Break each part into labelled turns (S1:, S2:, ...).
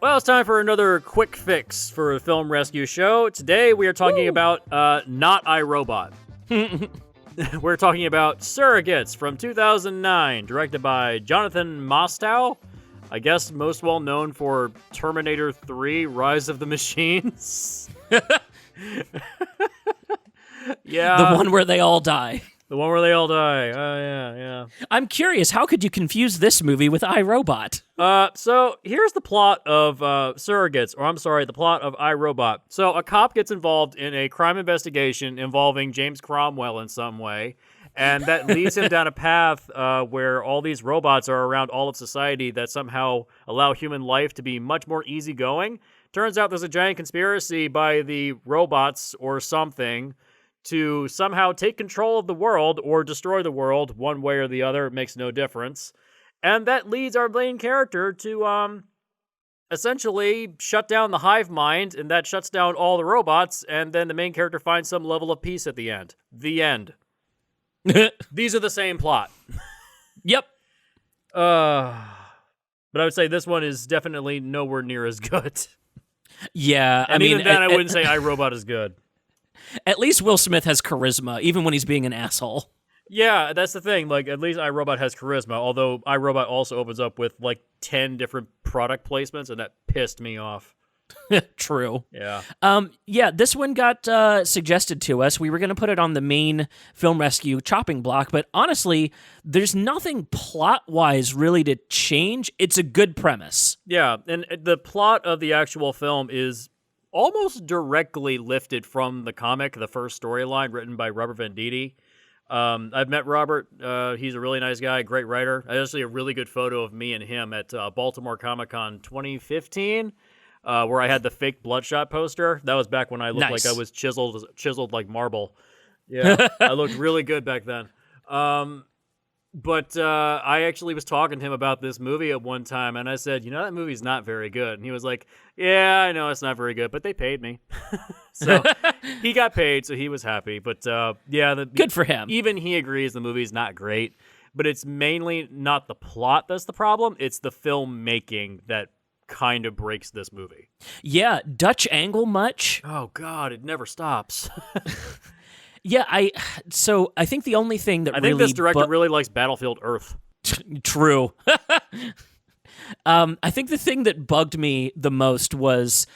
S1: Well, it's time for another quick fix for a film rescue show. Today we are talking about not iRobot. We're talking about Surrogates from 2009, directed by Jonathan Mostow. I guess most well known for Terminator 3: Rise of the Machines. Yeah.
S2: The one where they all die.
S1: The one where they all die. Yeah.
S2: I'm curious, how could you confuse this movie with iRobot?
S1: So here's the plot of Surrogates, or I'm sorry, the plot of iRobot. So a cop gets involved in a crime investigation involving James Cromwell in some way, and that leads him down a path where all these robots are around all of society that somehow allow human life to be much more easygoing. Turns out there's a giant conspiracy by the robots or something to somehow take control of the world or destroy the world, one way or the other. It makes no difference. And that leads our main character to essentially shut down the hive mind, and that shuts down all the robots, and then the main character finds some level of peace at the end. The end. These are the same plot.
S2: Yep.
S1: But I would say this one is definitely nowhere near as good.
S2: Yeah,
S1: I mean, even then I wouldn't say iRobot is good.
S2: At least Will Smith has charisma, even when he's being an asshole.
S1: Yeah, that's the thing. Like, at least iRobot has charisma, although iRobot also opens up with, 10 different product placements, and that pissed me off.
S2: True.
S1: Yeah.
S2: Yeah, this one got suggested to us. We were going to put it on the main film rescue chopping block, but honestly, there's nothing plot-wise really to change. It's a good premise.
S1: Yeah, and the plot of the actual film is almost directly lifted from the comic, the first storyline written by Robert Venditti. I've met Robert. He's a really nice guy, great writer. I actually a really good photo of me and him at Baltimore Comic-Con 2015, where I had the fake Bloodshot poster. That was back when I looked like I was chiseled like marble. Yeah, I looked really good back then. But I actually was talking to him about this movie at one time, and I said, that movie's not very good. And he was like, yeah, I know it's not very good, but they paid me. So he got paid, so he was happy. But
S2: good for him.
S1: Even he agrees the movie's not great, but it's mainly not the plot that's the problem. It's the filmmaking that kind of breaks this movie.
S2: Yeah, Dutch angle much?
S1: Oh, God, it never stops.
S2: Yeah, I think the only thing that
S1: I think this director really likes Battlefield Earth.
S2: True. I think the thing that bugged me the most was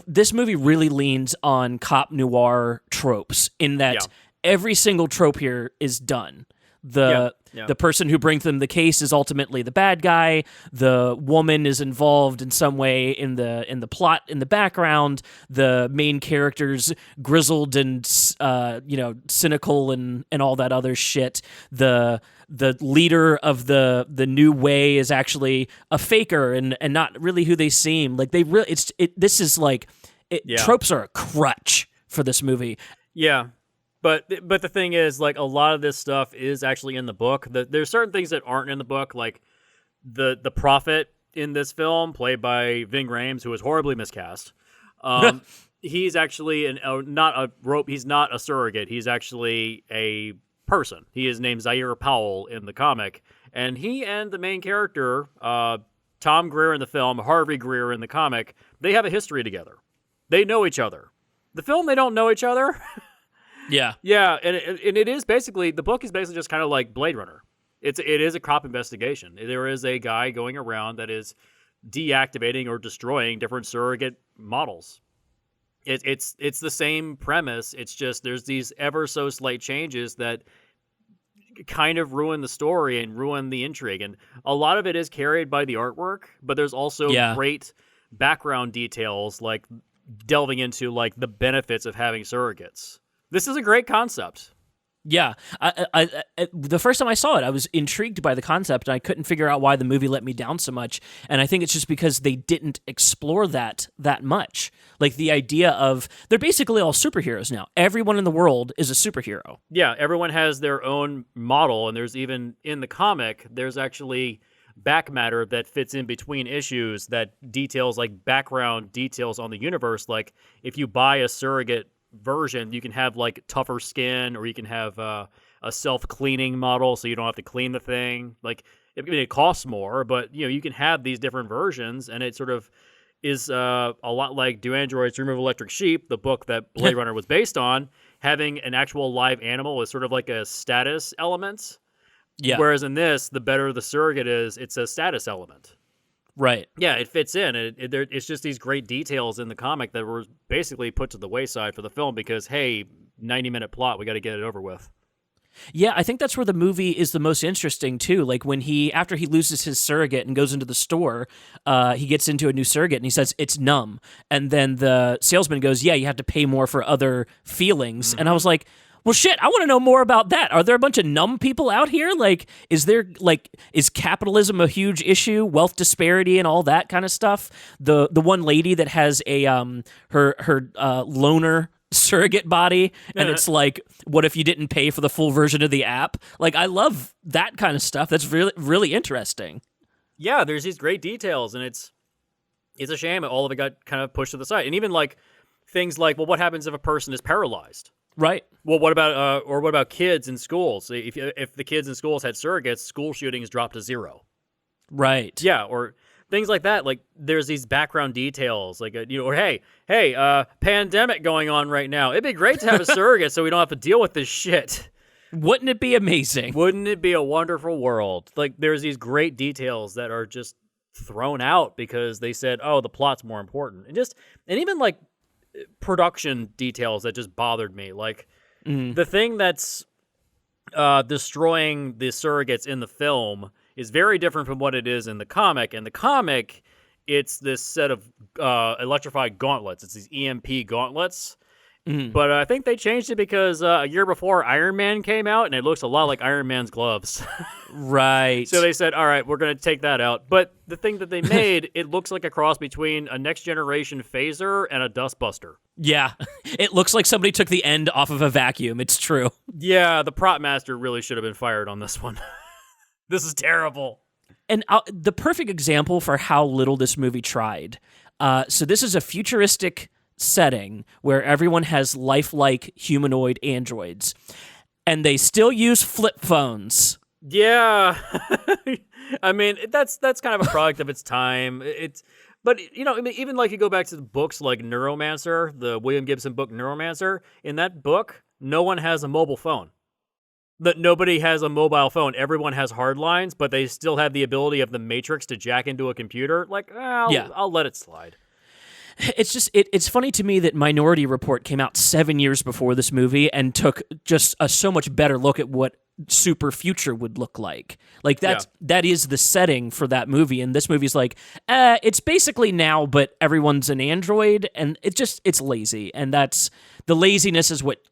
S2: this movie really leans on cop noir tropes in that every single trope here is done. The person who brings them the case is ultimately the bad guy. The woman is involved in some way in the plot in the background. The main character's grizzled and cynical and all that other shit. The leader of the new way is actually a faker and not really who they seem. Like tropes are a crutch for this movie.
S1: Yeah. But the thing is, a lot of this stuff is actually in the book. There's certain things that aren't in the book, like the prophet in this film, played by Ving Rhames, who was horribly miscast. He's actually he's not a surrogate. He's actually a person. He is named Zaire Powell in the comic, and he and the main character, Tom Greer in the film, Harvey Greer in the comic, they have a history together. They know each other. The film, they don't know each other.
S2: Yeah.
S1: Yeah, and it is basically, the book is basically just kind of like Blade Runner. It is a cop investigation. There is a guy going around that is deactivating or destroying different surrogate models. It's the same premise. It's just there's these ever so slight changes that kind of ruin the story and ruin the intrigue. And a lot of it is carried by the artwork, but there's also great background details, like delving into the benefits of having surrogates. This is a great concept.
S2: Yeah. I the first time I saw it, I was intrigued by the concept, and I couldn't figure out why the movie let me down so much. And I think it's just because they didn't explore that much. Like the idea of, they're basically all superheroes now. Everyone in the world is a superhero.
S1: Yeah, everyone has their own model, and there's even, in the comic, there's actually back matter that fits in between issues that details, background details on the universe. Like, if you buy a surrogate version, you can have tougher skin, or you can have a self-cleaning model so you don't have to clean the thing. it costs more, but you can have these different versions, and it sort of is a lot like Do Androids Remove Electric Sheep, the book that Blade Runner was based on. Having an actual live animal is sort of like a status element.
S2: Yeah.
S1: Whereas in this, the better the surrogate is, it's a status element.
S2: Right.
S1: Yeah, it fits in. It's just these great details in the comic that were basically put to the wayside for the film because, hey, 90-minute plot, we got to get it over with.
S2: Yeah, I think that's where the movie is the most interesting too. Like when after he loses his surrogate and goes into the store, he gets into a new surrogate and he says it's numb, and then the salesman goes, "Yeah, you have to pay more for other feelings." And I was like, well, shit, I want to know more about that. Are there a bunch of numb people out here? Like, is capitalism a huge issue? Wealth disparity and all that kind of stuff? The one lady that has a her loner surrogate body, and it's like, what if you didn't pay for the full version of the app? Like, I love that kind of stuff. That's really, really interesting.
S1: Yeah, there's these great details, and it's a shame that all of it got kind of pushed to the side. And even like things like, well, what happens if a person is paralyzed?
S2: Right.
S1: Well, what about kids in schools? If the kids in schools had surrogates, school shootings dropped to 0.
S2: Right.
S1: Yeah, or things like that. Like there's these background details, like or hey, pandemic going on right now. It'd be great to have a surrogate so we don't have to deal with this shit.
S2: Wouldn't it be amazing?
S1: Wouldn't it be a wonderful world? Like there's these great details that are just thrown out because they said, oh, the plot's more important, and even like production details that just bothered me. Like the thing that's destroying the surrogates in the film is very different from what it is in the comic. In the comic, it's this set of electrified gauntlets. It's these EMP gauntlets. But I think they changed it because a year before Iron Man came out, and it looks a lot like Iron Man's gloves.
S2: Right.
S1: So they said, all right, we're going to take that out. But the thing that they made, it looks like a cross between a next-generation phaser and a dustbuster.
S2: Yeah. It looks like somebody took the end off of a vacuum. It's true.
S1: Yeah, the prop master really should have been fired on this one. This is terrible.
S2: And the perfect example for how little this movie tried. So this is a futuristic setting where everyone has lifelike humanoid androids, and they still use flip phones.
S1: Yeah. I mean, that's kind of a product of its time. But I mean, even like you go back to the books like Neuromancer, the William Gibson book Neuromancer. In that book, no one has a mobile phone. Nobody has a mobile phone. Everyone has hard lines, but they still have the ability of the Matrix to jack into a computer. Like, I'll let it slide.
S2: It's just it's funny to me that Minority Report came out 7 years before this movie and took just a so much better look at what super future would look like. Like that is the setting for that movie, and this movie's like, it's basically now, but everyone's an android, and it's lazy, and that's the laziness is what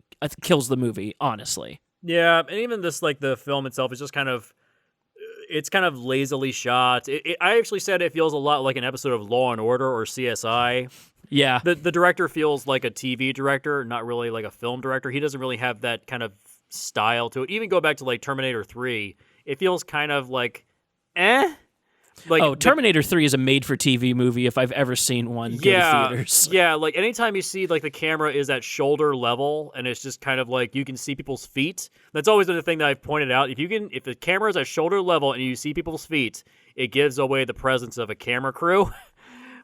S2: kills the movie, honestly.
S1: Yeah, and even this, like, the film itself is just kind of, it's kind of lazily shot. I actually said it feels a lot like an episode of Law and Order or CSI.
S2: Yeah.
S1: The director feels like a TV director, not really like a film director. He doesn't really have that kind of style to it. Even go back to, like, Terminator 3, it feels kind of like, Like,
S2: Terminator 3 is a made-for-TV movie if I've ever seen one go to theaters.
S1: Yeah, like anytime you see like the camera is at shoulder level and it's just kind of like you can see people's feet. That's always been the thing that I've pointed out. If the camera is at shoulder level and you see people's feet, it gives away the presence of a camera crew.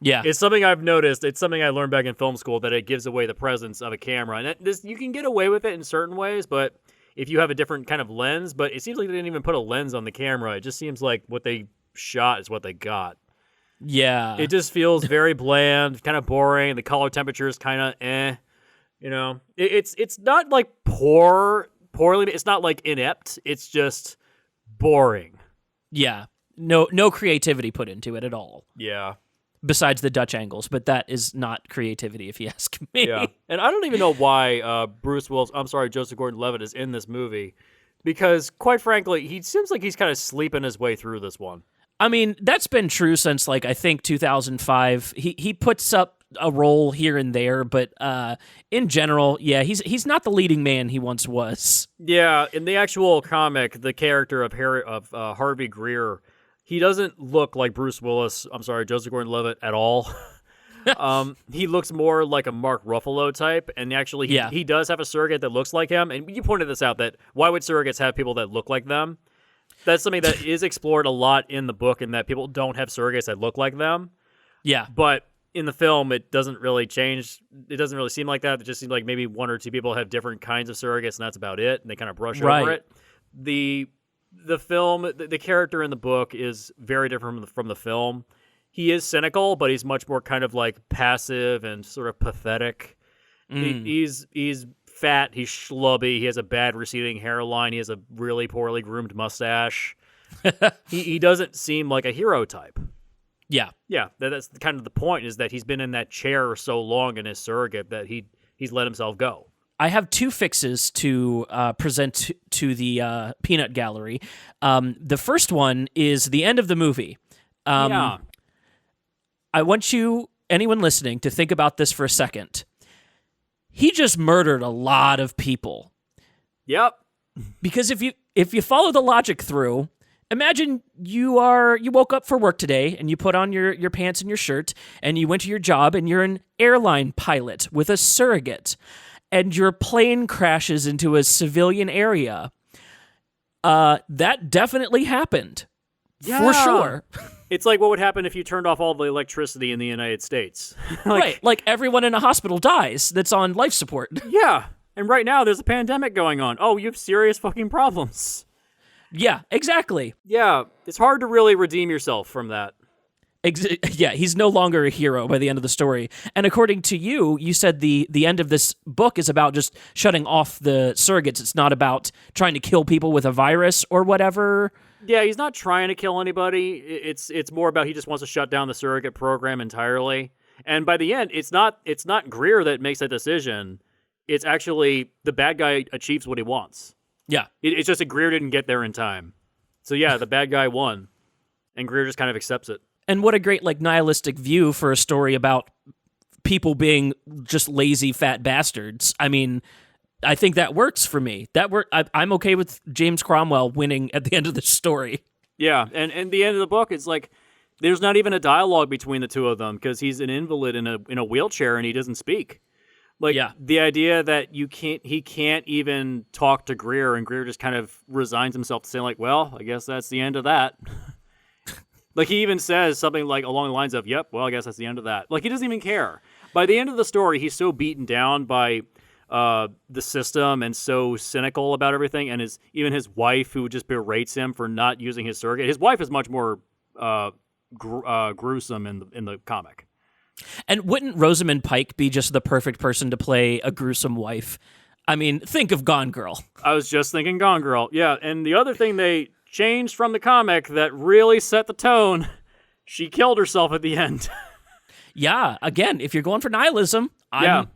S2: Yeah.
S1: It's something I've noticed. It's something I learned back in film school that it gives away the presence of a camera. And you can get away with it in certain ways, but if you have a different kind of lens, but it seems like they didn't even put a lens on the camera. It just seems like what they shot is what they got.
S2: Yeah.
S1: It just feels very bland, kind of boring. The color temperature is kind of It's not like poorly. It's not like inept. It's just boring.
S2: Yeah. No creativity put into it at all.
S1: Yeah.
S2: Besides the Dutch angles, but that is not creativity if you ask me.
S1: Yeah. And I don't even know why Joseph Gordon-Levitt is in this movie. Because, quite frankly, he seems like he's kind of sleeping his way through this one.
S2: I mean, that's been true since, like, I think 2005. He puts up a role here and there, but in general, yeah, he's not the leading man he once was.
S1: Yeah, in the actual comic, the character of Harvey Greer, he doesn't look like Joseph Gordon-Levitt at all. He looks more like a Mark Ruffalo type, and actually he does have a surrogate that looks like him. And you pointed this out, that why would surrogates have people that look like them? That's something that is explored a lot in the book, in that people don't have surrogates that look like them.
S2: Yeah.
S1: But in the film, it doesn't really change. It doesn't really seem like that. It just seems like maybe one or two people have different kinds of surrogates, and that's about it. And they kind of brush over it. The film, the character in the book is very different from the film. He is cynical, but he's much more kind of like passive and sort of pathetic. He's fat, he's schlubby, he has a bad receding hairline, he has a really poorly groomed mustache. he doesn't seem like a hero type.
S2: Yeah.
S1: Yeah, that's kind of the point, is that he's been in that chair so long in his surrogate that he's let himself go.
S2: I have two fixes to present to the peanut gallery. The first one is the end of the movie. I want anyone listening, to think about this for a second. He just murdered a lot of people.
S1: Yep.
S2: Because if you follow the logic through, imagine you woke up for work today and you put on your pants and your shirt and you went to your job and you're an airline pilot with a surrogate and your plane crashes into a civilian area. That definitely happened.
S1: Yeah.
S2: For sure.
S1: It's like what would happen if you turned off all the electricity in the United States.
S2: Right, like everyone in a hospital dies that's on life support.
S1: Yeah, and right now there's a pandemic going on. Oh, you have serious fucking problems.
S2: Yeah, exactly.
S1: Yeah, it's hard to really redeem yourself from that.
S2: Yeah, he's no longer a hero by the end of the story. And according to you, you said the end of this book is about just shutting off the surrogates. It's not about trying to kill people with a virus or whatever.
S1: Yeah, he's not trying to kill anybody. It's more about he just wants to shut down the surrogate program entirely. And by the end, it's not Greer that makes that decision. It's actually the bad guy achieves what he wants.
S2: Yeah.
S1: It's just that Greer didn't get there in time. So yeah, the bad guy won. And Greer just kind of accepts it.
S2: And what a great nihilistic view for a story about people being just lazy fat bastards. I mean, I think that works for me. I'm okay with James Cromwell winning at the end of the story.
S1: Yeah, and the end of the book is like, there's not even a dialogue between the two of them because he's an invalid in a wheelchair and he doesn't speak. Like, yeah. The idea that he can't even talk to Greer, and Greer just kind of resigns himself to saying like, well, I guess that's the end of that. Like, he even says something like along the lines of, yep, well, I guess that's the end of that. Like, he doesn't even care. By the end of the story, he's so beaten down by the system and so cynical about everything, and even his wife, who just berates him for not using his surrogate. His wife is much more gruesome in the comic.
S2: And wouldn't Rosamund Pike be just the perfect person to play a gruesome wife? I mean, think of Gone Girl.
S1: I was just thinking Gone Girl. Yeah, and the other thing they changed from the comic that really set the tone, she killed herself at the end.
S2: Yeah, again, if you're going for nihilism, I'm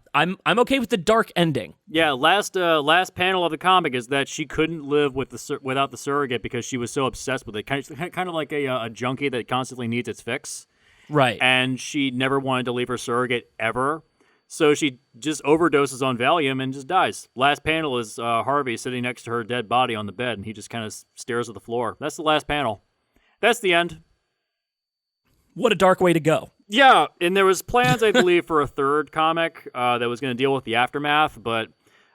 S2: okay with the dark ending.
S1: Yeah, last panel of the comic is that she couldn't live without the surrogate because she was so obsessed with it. Kind of like a junkie that constantly needs its fix.
S2: Right.
S1: And she never wanted to leave her surrogate ever. So she just overdoses on Valium and just dies. Last panel is Harvey sitting next to her dead body on the bed, and he just kind of stares at the floor. That's the last panel. That's the end.
S2: What a dark way to go.
S1: Yeah, and there was plans, I believe, for a third comic that was going to deal with the aftermath, but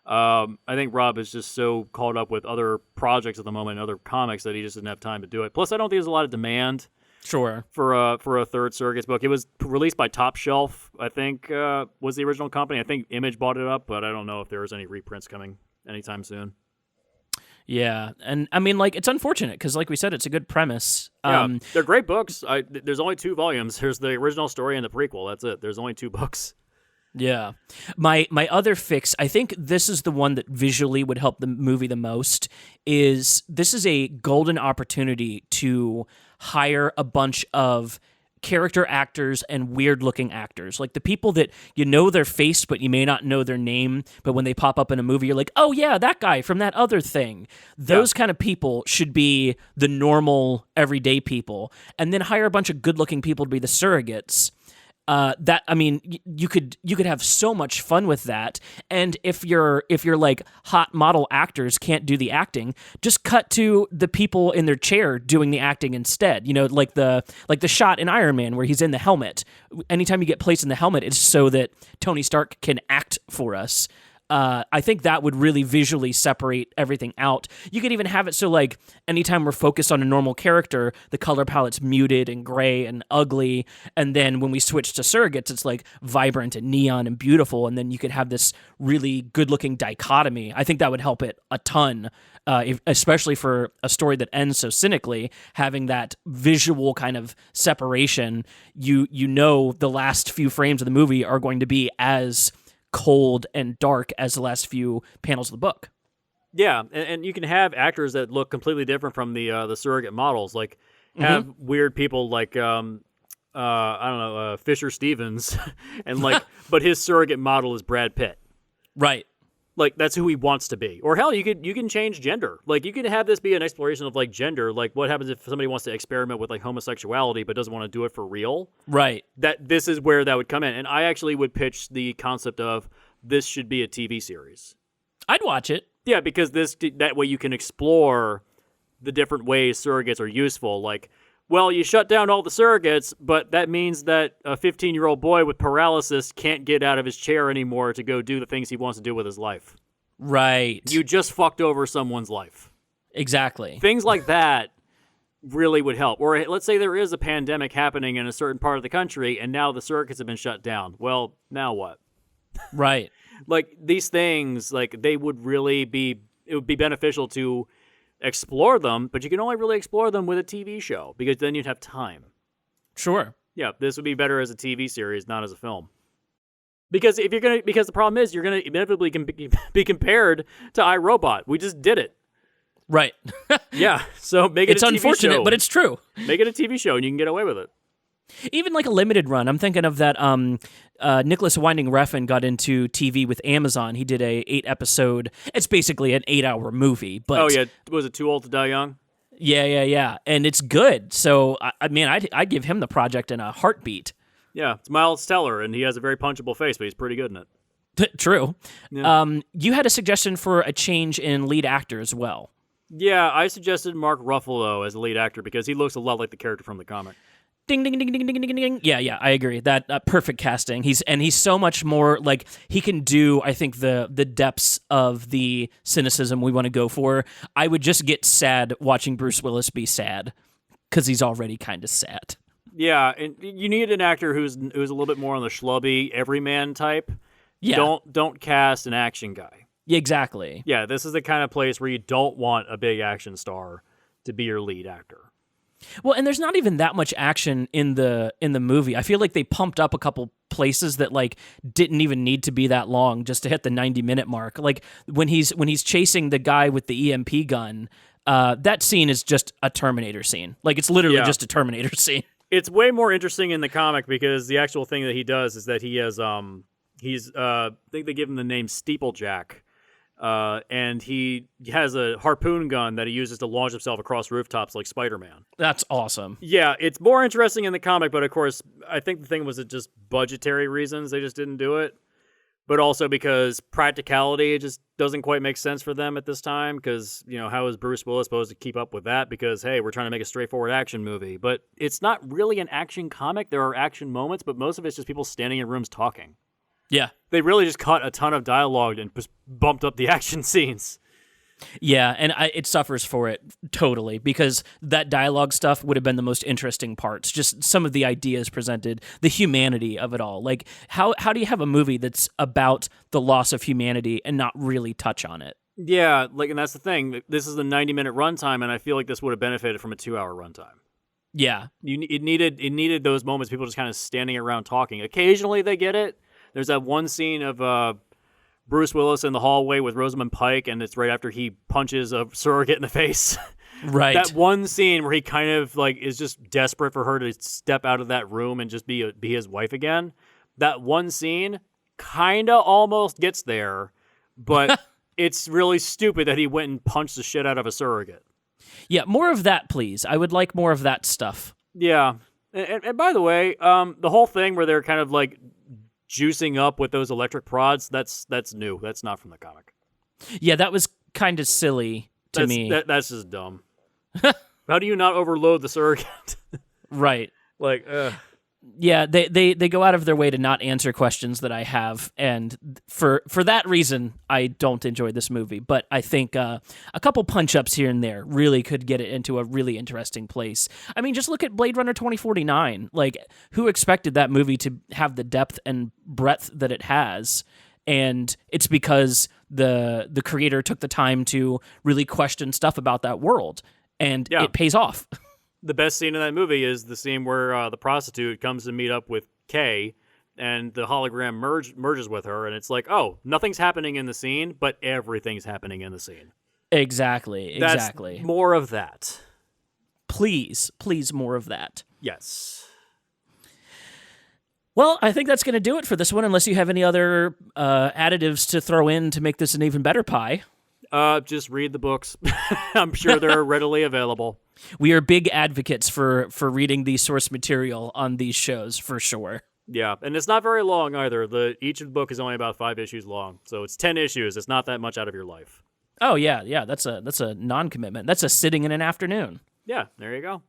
S1: I think Rob is just so caught up with other projects at the moment and other comics that he just didn't have time to do it. Plus, I don't think there's a lot of demand.
S2: Sure.
S1: For a third Surrogates book. It was released by Top Shelf, I think, was the original company. I think Image bought it up, but I don't know if there was any reprints coming anytime soon.
S2: Yeah, and I mean, it's unfortunate because, like we said, it's a good premise.
S1: Yeah, they're great books. There's only 2 volumes. There's the original story and the prequel. That's it. There's only 2 books.
S2: Yeah. My other fix, I think this is the one that visually would help the movie the most, is this is a golden opportunity to hire a bunch of character actors and weird-looking actors. Like the people that you know their face, but you may not know their name, but when they pop up in a movie, you're like, oh yeah, that guy from that other thing. Those kind of people should be the normal, everyday people. And then hire a bunch of good-looking people to be the surrogates. You could have so much fun with that. And if your hot model actors can't do the acting, just cut to the people in their chair doing the acting instead. You know, like the shot in Iron Man where he's in the helmet. Anytime you get placed in the helmet, it's so that Tony Stark can act for us. I think that would really visually separate everything out. You could even have it so, like, anytime we're focused on a normal character, the color palette's muted and gray and ugly, and then when we switch to surrogates, it's like vibrant and neon and beautiful, and then you could have this really good-looking dichotomy. I think that would help it a ton, especially for a story that ends so cynically. Having that visual kind of separation, you know the last few frames of the movie are going to be as cold and dark as the last few panels of the book.
S1: Yeah, and you can have actors that look completely different from the surrogate models. Like, have weird people like I don't know, Fisher Stevens, and like, but his surrogate model is Brad Pitt.
S2: Right.
S1: Like, that's who he wants to be. Or hell, you can change gender. Like, you could have this be an exploration of like gender. Like, what happens if somebody wants to experiment with like homosexuality but doesn't want to do it for real?
S2: Right.
S1: That this is where that would come in. And I actually would pitch the concept of this should be a TV series.
S2: I'd watch it.
S1: Yeah, because that way you can explore the different ways surrogates are useful. Like, well, you shut down all the surrogates, but that means that a 15-year-old boy with paralysis can't get out of his chair anymore to go do the things he wants to do with his life.
S2: Right.
S1: You just fucked over someone's life.
S2: Exactly.
S1: Things like that really would help. Or let's say there is a pandemic happening in a certain part of the country, and now the surrogates have been shut down. Well, now what?
S2: Right.
S1: Like, these things, like, they would really be, it would be beneficial to explore them, but you can only really explore them with a TV show, because then you'd have time.
S2: Sure.
S1: Yeah, this would be better as a TV series, not as a film. Because the problem is, you're gonna inevitably be compared to iRobot. We just did it.
S2: Right.
S1: Yeah, so make it
S2: it's
S1: a TV show.
S2: It's unfortunate, but it's true.
S1: Make it a TV show, and you can get away with it.
S2: Even like a limited run. I'm thinking of that Nicholas Winding Refn got into TV with Amazon. He did a 8-episode, it's basically an 8-hour movie. But
S1: oh, yeah. Was it Too Old to Die Young?
S2: Yeah. And it's good. So, I'd give him the project in a heartbeat.
S1: Yeah, it's Miles Teller, and he has a very punchable face, but he's pretty good in it.
S2: True.
S1: Yeah.
S2: You had a suggestion for a change in lead actor as well.
S1: Yeah, I suggested Mark Ruffalo as a lead actor because he looks a lot like the character from the comic.
S2: Ding, ding, ding, ding, ding, ding, ding. Yeah, I agree. That perfect casting. He's so much more like he can do. I think the depths of the cynicism we want to go for. I would just get sad watching Bruce Willis be sad because he's already kind of sad.
S1: Yeah, and you need an actor who's a little bit more on the schlubby everyman type.
S2: Yeah.
S1: Don't cast an action guy.
S2: Yeah, exactly.
S1: Yeah, this is the kind of place where you don't want a big action star to be your lead actor.
S2: Well, and there's not even that much action in the movie. I feel like they pumped up a couple places that like didn't even need to be that long just to hit the 90-minute mark. Like when he's chasing the guy with the EMP gun, that scene is just a Terminator scene. Like it's literally just a Terminator scene.
S1: It's way more interesting in the comic because the actual thing that he does is that he has I think they give him the name Steeplejack. And he has a harpoon gun that he uses to launch himself across rooftops like Spider-Man.
S2: That's awesome.
S1: Yeah, it's more interesting in the comic, but of course, I think the thing was just budgetary reasons. They just didn't do it. But also because practicality just doesn't quite make sense for them at this time because, how is Bruce Willis supposed to keep up with that? Because, hey, we're trying to make a straightforward action movie. But it's not really an action comic. There are action moments, but most of it's just people standing in rooms talking.
S2: Yeah.
S1: They really just cut a ton of dialogue and just bumped up the action scenes.
S2: Yeah, and it suffers for it totally because that dialogue stuff would have been the most interesting parts. Just some of the ideas presented, the humanity of it all. Like, how do you have a movie that's about the loss of humanity and not really touch on it?
S1: Yeah, and that's the thing. This is a 90-minute runtime, and I feel like this would have benefited from a 2-hour runtime.
S2: Yeah.
S1: It needed those moments, people just kind of standing around talking. Occasionally they get it. There's that one scene of Bruce Willis in the hallway with Rosamund Pike, and it's right after he punches a surrogate in the face.
S2: Right.
S1: That one scene where he kind of is just desperate for her to step out of that room and just be his wife again. That one scene kind of almost gets there, but it's really stupid that he went and punched the shit out of a surrogate.
S2: Yeah, more of that, please. I would like more of that stuff.
S1: Yeah. And by the way, the whole thing where they're kind of juicing up with those electric prods, that's new. That's not from the comic.
S2: Yeah, that was kind of silly to me.
S1: That's just dumb. How do you not overload the surrogate?
S2: Right. Yeah, they go out of their way to not answer questions that I have, and for that reason, I don't enjoy this movie. But I think a couple punch-ups here and there really could get it into a really interesting place. I mean, just look at Blade Runner 2049. Like, who expected that movie to have the depth and breadth that it has? And it's because the creator took the time to really question stuff about that world, and it pays off.
S1: The best scene in that movie is the scene where the prostitute comes to meet up with Kay, and the hologram merges with her, and it's like, oh, nothing's happening in the scene, but everything's happening in the scene.
S2: Exactly.
S1: That's more of that.
S2: Please, more of that.
S1: Yes.
S2: Well, I think that's going to do it for this one, unless you have any other additives to throw in to make this an even better pie.
S1: Just read the books. I'm sure they're readily available.
S2: We are big advocates for reading the source material on these shows, for sure.
S1: Yeah, and it's not very long either. Each book is only about 5 issues long, so it's 10 issues. It's not that much out of your life.
S2: Oh, yeah, that's a non-commitment. That's a sitting in an afternoon.
S1: Yeah, there you go.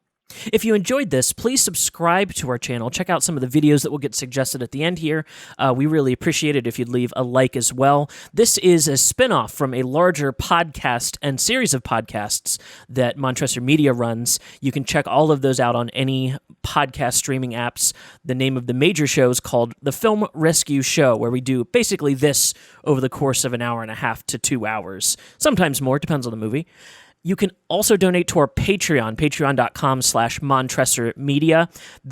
S2: If you enjoyed this, please subscribe to our channel. Check out some of the videos that will get suggested at the end here. We really appreciate it if you'd leave a like as well. This is a spinoff from a larger podcast and series of podcasts that Montressor Media runs. You can check all of those out on any podcast streaming apps. The name of the major show is called The Film Rescue Show, where we do basically this over the course of an hour and a half to 2 hours. Sometimes more, depends on the movie. You can also donate to our Patreon, patreon.com/Montressor Media.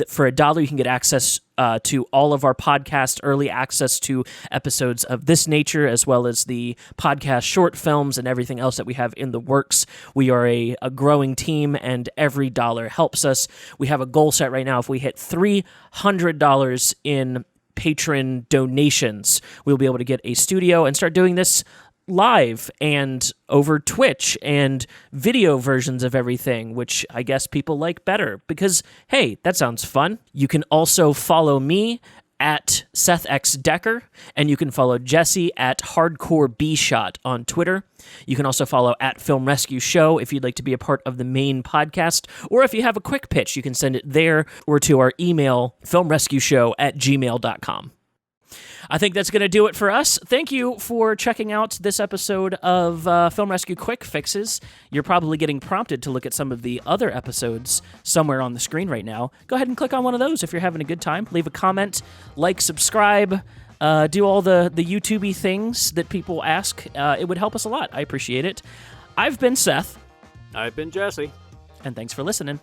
S2: For $1, you can get access to all of our podcasts, early access to episodes of this nature, as well as the podcast short films and everything else that we have in the works. We are a growing team, and every dollar helps us. We have a goal set right now. If we hit $300 in patron donations, we'll be able to get a studio and start doing this live and over Twitch and video versions of everything, which I guess people like better because, hey, that sounds fun. You can also follow me at Seth X Decker, and you can follow Jesse at Hardcore B-Shot on Twitter. You can also follow at Film Rescue Show if you'd like to be a part of the main podcast, or if you have a quick pitch, you can send it there or to our email, filmrescueshow@gmail.com. I think that's going to do it for us. Thank you for checking out this episode of Film Rescue Quick Fixes. You're probably getting prompted to look at some of the other episodes somewhere on the screen right now. Go ahead and click on one of those if you're having a good time. Leave a comment, like, subscribe, do all the YouTube-y things that people ask. It would help us a lot. I appreciate it. I've been Seth.
S1: I've been Jesse.
S2: And thanks for listening.